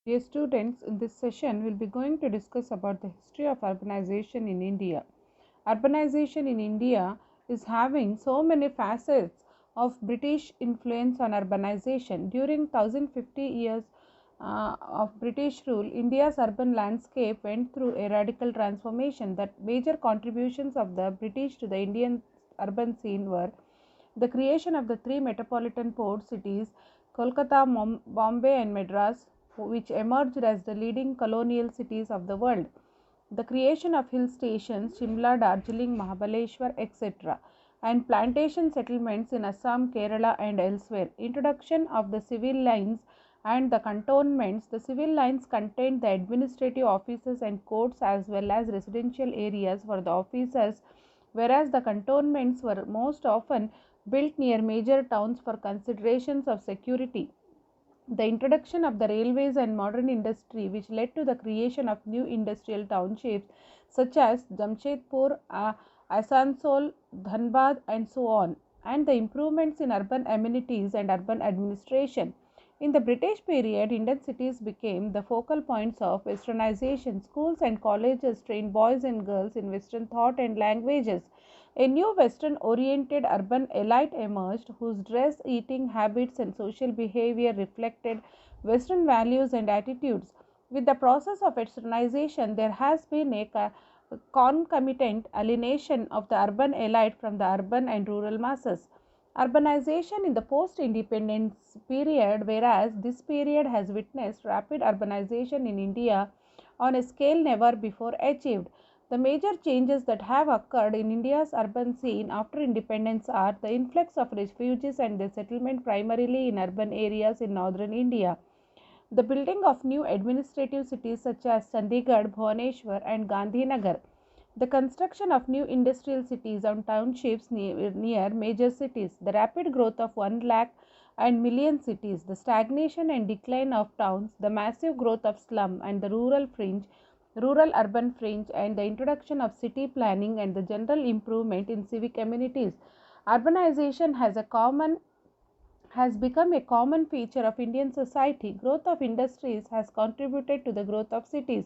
Dear students, in this session, we'll be going to discuss about the history of urbanization in India. Urbanization in India is having so many facets of British influence on urbanization. During 1050 years of British rule, India's urban landscape went through a radical transformation. The major contributions of the British to the Indian urban scene were the creation of the three metropolitan port cities, Kolkata, Bombay, and Madras, which emerged as the leading colonial cities of the world. The creation of hill stations, Shimla, Darjeeling, Mahabaleshwar, etc., and plantation settlements in Assam, Kerala, and elsewhere. Introduction of the civil lines and the cantonments. The civil lines contained the administrative offices and courts as well as residential areas for the officers, whereas the cantonments were most often built near major towns for considerations of security. The introduction of the railways and modern industry, which led to the creation of new industrial townships such as Jamshedpur, Asansol, Dhanbad, and so on, and the improvements in urban amenities and urban administration. In the British period, Indian cities became the focal points of westernization. Schools and colleges trained boys and girls in Western thought and languages. A new Western oriented urban elite emerged whose dress, eating habits, and social behavior reflected Western values and attitudes. With the process of westernization, there has been a concomitant alienation of the urban elite from the urban and rural masses. Urbanization in the post independence period, whereas this period has witnessed rapid urbanization in India on a scale never before achieved. The major changes that have occurred in India's urban scene after independence are the influx of refugees and their settlement primarily in urban areas in northern India, the building of new administrative cities such as Chandigarh, Bhubaneswar, and Gandhinagar, the construction of new industrial cities and townships near major cities, the rapid growth of 1 lakh and million cities, the stagnation and decline of towns, the massive growth of slum and the rural urban fringe, and the introduction of city planning and the general improvement in civic amenities. Urbanization has become a common feature of Indian society. Growth of industries has contributed to the growth of cities.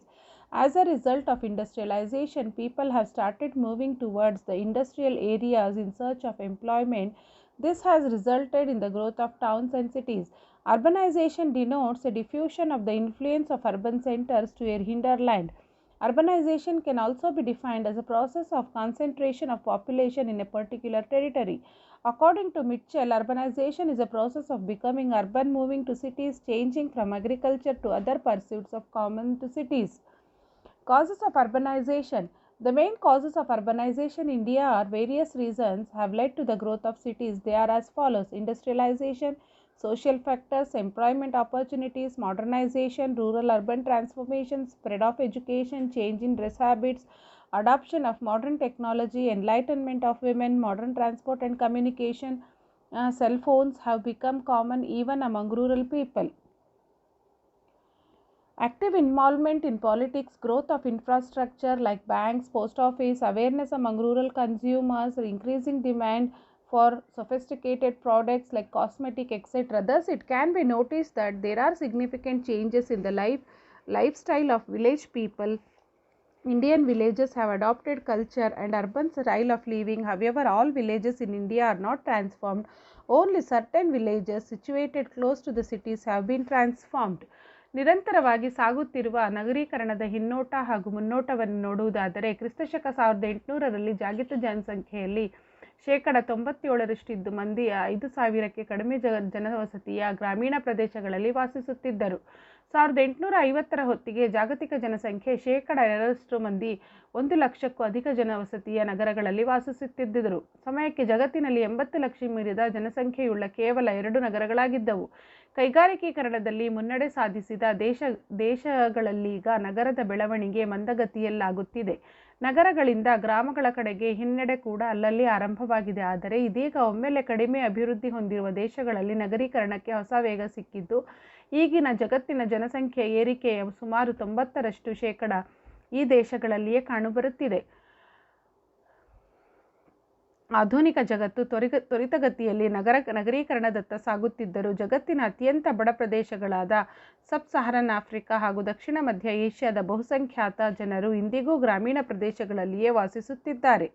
As a result of industrialization, people have started moving towards the industrial areas in search of employment. This has resulted in the growth of towns and cities. Urbanization denotes a diffusion of the influence of urban centers to a hinterland. Urbanization can also be defined as a process of concentration of population in a particular territory. According to Mitchell, urbanization is a process of becoming urban, moving to cities, changing from agriculture to other pursuits of common to cities. Causes of urbanization. The main causes of urbanization in India are various reasons have led to the growth of cities. They are as follows: industrialization, social factors, employment opportunities, modernization, rural urban transformation, spread of education, change in dress habits, adoption of modern technology, enlightenment of women, modern transport and communication. Cell phones have become common even among rural people. Active involvement in politics, growth of infrastructure like banks, post office, awareness among rural consumers, increasing demand for sophisticated products like cosmetic, etc. Thus, it can be noticed that there are significant changes in the lifestyle of village people. Indian villages have adopted culture and urban style of living. However, all villages in India are not transformed. Only certain villages situated close to the cities have been transformed. ನಿರಂತರವಾಗಿ ಸಾಗುತ್ತಿರುವ ನಗರೀಕರಣದ ಹಿನ್ನೋಟ ಹಾಗೂ ಮುನ್ನೋಟವನ್ನು ನೋಡುವುದಾದರೆ ಕ್ರಿಸ್ತಶಕ 1800ರಲ್ಲಿ ಜಾಗತಿಕ ಜನಸಂಖ್ಯೆಯಲ್ಲಿ 97% ಮಂದಿ 5,000ಕ್ಕೆ ಕಡಿಮೆ ಜನವಸತಿಯ ಗ್ರಾಮೀಣ ಪ್ರದೇಶಗಳಲ್ಲಿ ವಾಸಿಸುತ್ತಿದ್ದರು. 1850ರ ಹೊತ್ತಿಗೆ ಜಾಗತಿಕ ಜನಸಂಖ್ಯೆ 2% ಮಂದಿ 1,00,000ಕ್ಕೂ ಅಧಿಕ ಜನವಸತಿಯ ನಗರಗಳಲ್ಲಿ ವಾಸಿಸುತ್ತಿದ್ದರು. ಸಮಯಕ್ಕೆ ಜಗತ್ತಿನಲ್ಲಿ 80 ಲಕ್ಷ ಮೀರಿದ ಜನಸಂಖ್ಯೆಯುಳ್ಳ ಕೇವಲ 2 ನಗರಗಳಾಗಿದ್ದವು. ಕೈಗಾರಿಕೀಕರಣದಲ್ಲಿ ಮುನ್ನಡೆ ಸಾಧಿಸಿದ ದೇಶಗಳಲ್ಲೀಗ ನಗರದ ಬೆಳವಣಿಗೆ ಮಂದಗತಿಯಲ್ಲಾಗುತ್ತಿದೆ. ನಗರಗಳಿಂದ ಗ್ರಾಮಗಳ ಕಡೆಗೆ ಹಿನ್ನಡೆ ಕೂಡ ಅಲ್ಲಲ್ಲಿ ಆರಂಭವಾಗಿದೆ. ಆದರೆ ಇದೀಗ ಒಮ್ಮೆಲೆ ಕಡಿಮೆ ಅಭಿವೃದ್ಧಿ ಹೊಂದಿರುವ ದೇಶಗಳಲ್ಲಿ ನಗರೀಕರಣಕ್ಕೆ ಹೊಸ ವೇಗ ಸಿಕ್ಕಿದ್ದು, ಈಗಿನ ಜಗತ್ತಿನ ಜನಸಂಖ್ಯೆ ಏರಿಕೆಯ ಸುಮಾರು 90% ಈ ದೇಶಗಳಲ್ಲಿಯೇ ಕಾಣಬರುತ್ತಿದೆ. ಆಧುನಿಕ ಜಗತ್ತು ತ್ವರಿತಗತಿಯಲ್ಲಿ ನಗರೀಕರಣದತ್ತ ಸಾಗುತ್ತಿದ್ದರೂ ಜಗತ್ತಿನ ಅತ್ಯಂತ ಬಡ ಪ್ರದೇಶಗಳಾದ ಸಬ್ ಸಹರನ್ ಆಫ್ರಿಕಾ ಹಾಗೂ ದಕ್ಷಿಣ ಮಧ್ಯ ಏಷ್ಯಾದ ಬಹುಸಂಖ್ಯಾತ ಜನರು ಇಂದಿಗೂ ಗ್ರಾಮೀಣ ಪ್ರದೇಶಗಳಲ್ಲಿಯೇ ವಾಸಿಸುತ್ತಿದ್ದಾರೆ.